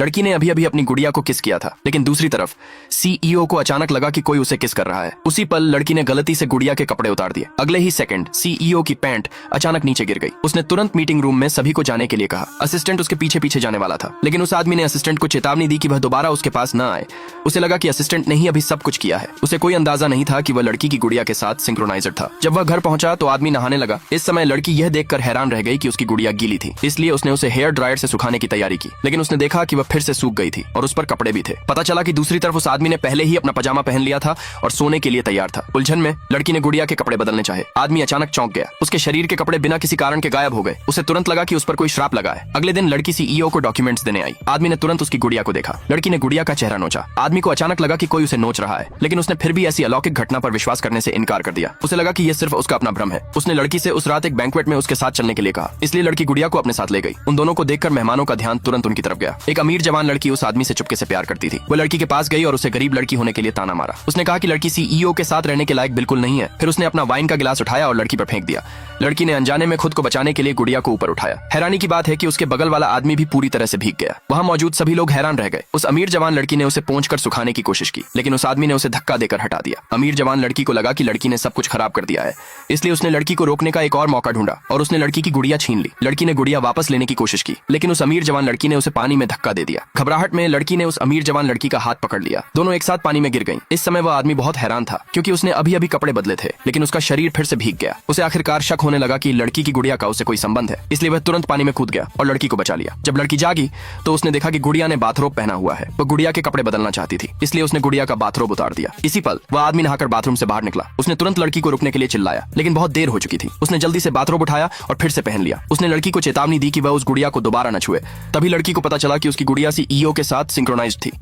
लड़की ने अभी अभी अपनी गुड़िया को किस किया था, लेकिन दूसरी तरफ सीईओ को अचानक लगा कि कोई उसे किस कर रहा है। उसी पल लड़की ने गलती से गुड़िया के कपड़े उतार दिए। अगले ही सेकंड सीईओ की पैंट अचानक नीचे गिर गई। उसने तुरंत मीटिंग रूम में सभी को जाने के लिए कहा। असिस्टेंट उसके पीछे पीछे जाने वाला था, लेकिन उस आदमी ने असिस्टेंट को चेतावनी दी कि वह दोबारा उसके पास न आए। उसे लगा कि असिस्टेंट ने ही अभी सब कुछ किया है। उसे कोई अंदाजा नहीं था कि वह लड़की की गुड़िया के साथ सिंक्रोनाइजर था। जब वह घर पहुंचा तो आदमी नहाने लगा। इस समय लड़की यह देखकर हैरान रह गई कि उसकी गुड़िया गीली थी, इसलिए उसने उसे हेयर ड्रायर से सुखाने की तैयारी की, लेकिन उसने देखा कि वह फिर से सूख गई थी और उस पर कपड़े भी थे। पता चला कि दूसरी तरफ उस आदमी ने पहले ही अपना पजामा पहन लिया था और सोने के लिए तैयार था। उलझन में लड़की ने गुड़िया के कपड़े बदलने चाहे। आदमी अचानक चौंक गया। उसके शरीर के कपड़े बिना किसी कारण के गायब हो गए। उसे तुरंत लगा कि उस पर कोई श्राप लगा है। अगले दिन लड़की सीईओ को डॉक्यूमेंट्स देने आई। आदमी ने तुरंत उसकी गुड़िया को देखा। लड़की ने गुड़िया का चेहरा नोचा। आदमी को अचानक लगा कि कोई उसे नोच रहा है, लेकिन उसने फिर भी ऐसी अलौकिक घटना पर विश्वास करने से इनकार कर दिया। उसे लगा कि यह सिर्फ उसका अपना भ्रम है। उसने लड़की से उस रात एक बैंक्वेट में उसके साथ चलने के लिए कहा, इसलिए लड़की गुड़िया को अपने साथ ले गई। उन दोनों को देखकर मेहमानों का ध्यान तुरंत उनकी तरफ गया। एक अमीर जवान लड़की उस आदमी से चुपके से प्यार करती थी। वो लड़की के पास गई और उसे गरीब लड़की होने के लिए ताना मारा। उसने कहा कि लड़की सीईओ के साथ रहने के लायक बिल्कुल नहीं है। फिर उसने अपना वाइन का गिलास उठाया और लड़की पर फेंक दिया। लड़की ने अनजाने में खुद को बचाने के लिए गुड़िया को ऊपर उठाया। हैरानी की बात है कि उसके बगल वाला आदमी भी पूरी तरह से भीग गया। वहां मौजूद सभी लोग हैरान रह गए। उस अमीर जवान लड़की ने उसे पोंछकर सुखाने की कोशिश की, लेकिन उस आदमी ने उसे धक्का देकर हटा दिया। अमीर जवान लड़की को लगा कि लड़की ने सब कुछ खराब कर दिया है, इसलिए उसने लड़की को रोकने का एक और मौका ढूंढा और उसने लड़की की गुड़िया छीन ली। लड़की ने गुड़िया वापस लेने की कोशिश की, लेकिन उस अमीर जवान लड़की ने उसे पानी में धक्का दे दिया। घबराहट में लड़की ने उस अमीर जवान लड़की का हाथ पकड़ लिया। दोनों एक साथ पानी में गिर गईं। इस समय वह आदमी बहुत हैरान था, क्योंकि उसने अभी अभी कपड़े बदले थे, लेकिन उसका शरीर फिर से भीग गया। उसे आखिरकार शक होने लगा कि लड़की की गुड़िया का उसे कोई संबंध है, इसलिए वह तुरंत पानी में कूद गया और लड़की को बचा लिया। जब लड़की जागी तो उसने देखा कि गुड़िया ने बाथरोब पहना हुआ है। वह गुड़िया के कपड़े बदलना चाहती थी, इसलिए उसने गुड़िया का बाथरोब उतार दिया। इसी पल वह आदमी नहाकर बाथरूम से बाहर निकला। उसने तुरंत लड़की को रुकने के लिए चिल्लाया, लेकिन बहुत देर हो चुकी थी। उसने जल्दी से बाथरोब उठाया और फिर से पहन लिया। उसने लड़की को चेतावनी दी कि वह उस गुड़िया को दोबारा न छुए। तभी लड़की को पता चला कि उसकी गुड़िया सीईओ के साथ सिंक्रोनाइज्ड थी।